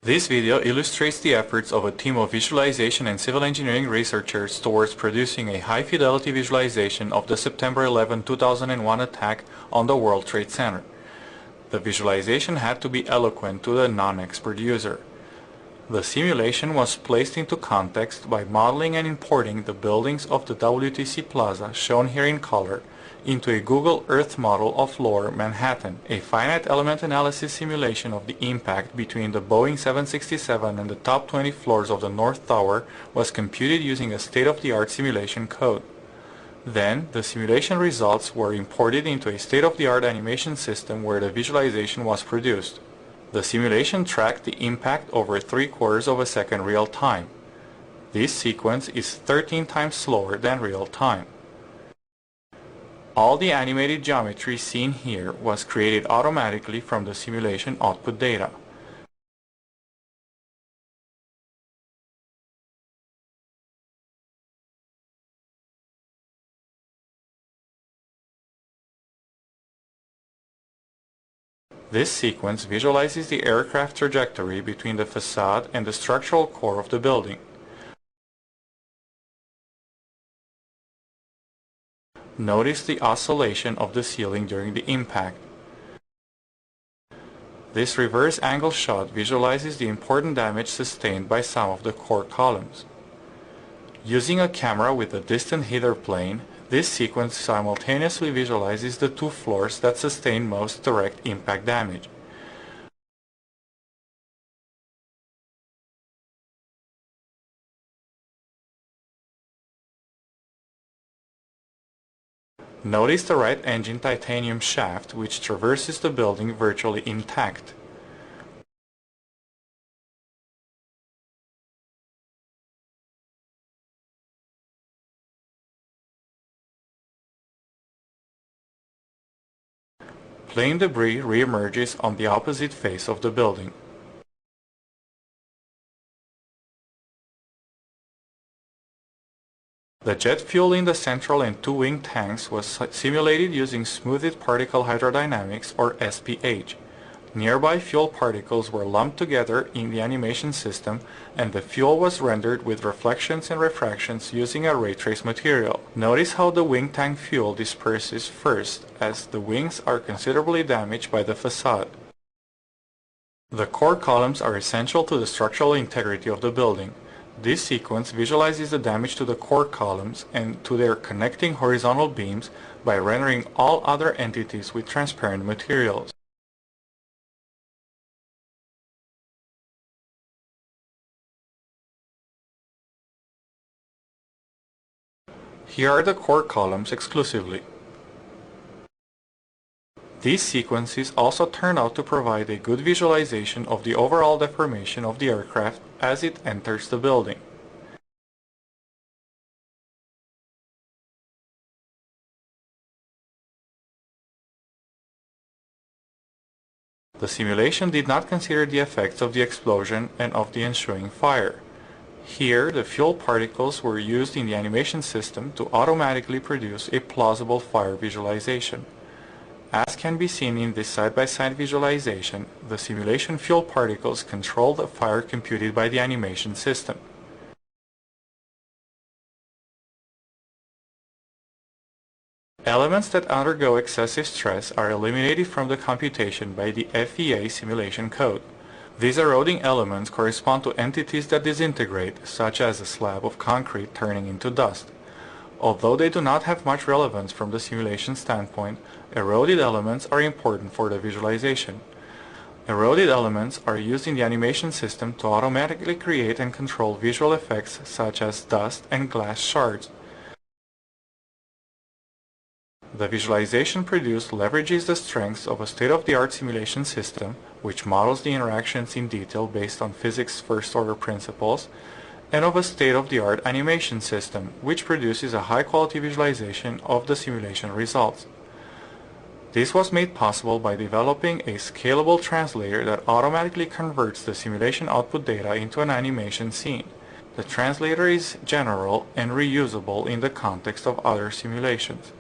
This video illustrates the efforts of a team of visualization and civil engineering researchers towards producing a high-fidelity visualization of the September 11, 2001 attack on the World Trade Center. The visualization had to be eloquent to the non-expert user. The simulation was placed into context by modeling and importing the buildings of the WTC Plaza, shown here in color, into a Google Earth model of Lower Manhattan. A finite element analysis simulation of the impact between the Boeing 767 and the top 20 floors of the North Tower was computed using a state-of-the-art simulation code. Then, the simulation results were imported into a state-of-the-art animation system where the visualization was produced. The simulation tracked the impact over 3/4 of a second real time. This sequence is 13 times slower than real time. All the animated geometry seen here was created automatically from the simulation output data. This sequence visualizes the aircraft trajectory between the facade and the structural core of the building. Notice the oscillation of the ceiling during the impact. This reverse angle shot visualizes the important damage sustained by some of the core columns. Using a camera with a distant hither plane, this sequence simultaneously visualizes the two floors that sustain most direct impact damage. Notice the right engine titanium shaft, which traverses the building virtually intact. Plane debris re-emerges on the opposite face of the building. The jet fuel in the central and two wing tanks was simulated using smoothed particle hydrodynamics, or SPH. Nearby fuel particles were lumped together in the animation system, and the fuel was rendered with reflections and refractions using a ray trace material. Notice how the wing tank fuel disperses first, as the wings are considerably damaged by the facade. The core columns are essential to the structural integrity of the building. This sequence visualizes the damage to the core columns and to their connecting horizontal beams by rendering all other entities with transparent materials. Here are the core columns exclusively. These sequences also turn out to provide a good visualization of the overall deformation of the aircraft as it enters the building. The simulation did not consider the effects of the explosion and of the ensuing fire. Here, the fuel particles were used in the animation system to automatically produce a plausible fire visualization. As can be seen in this side-by-side visualization, the simulation fuel particles control the fire computed by the animation system. Elements that undergo excessive stress are eliminated from the computation by the FEA simulation code. These eroding elements correspond to entities that disintegrate, such as a slab of concrete turning into dust. Although they do not have much relevance from the simulation standpoint, eroded elements are important for the visualization. Eroded elements are used in the animation system to automatically create and control visual effects such as dust and glass shards. The visualization produced leverages the strengths of a state-of-the-art simulation system, which models the interactions in detail based on physics' first-order principles, and of a state-of-the-art animation system, which produces a high-quality visualization of the simulation results. This was made possible by developing a scalable translator that automatically converts the simulation output data into an animation scene. The translator is general and reusable in the context of other simulations.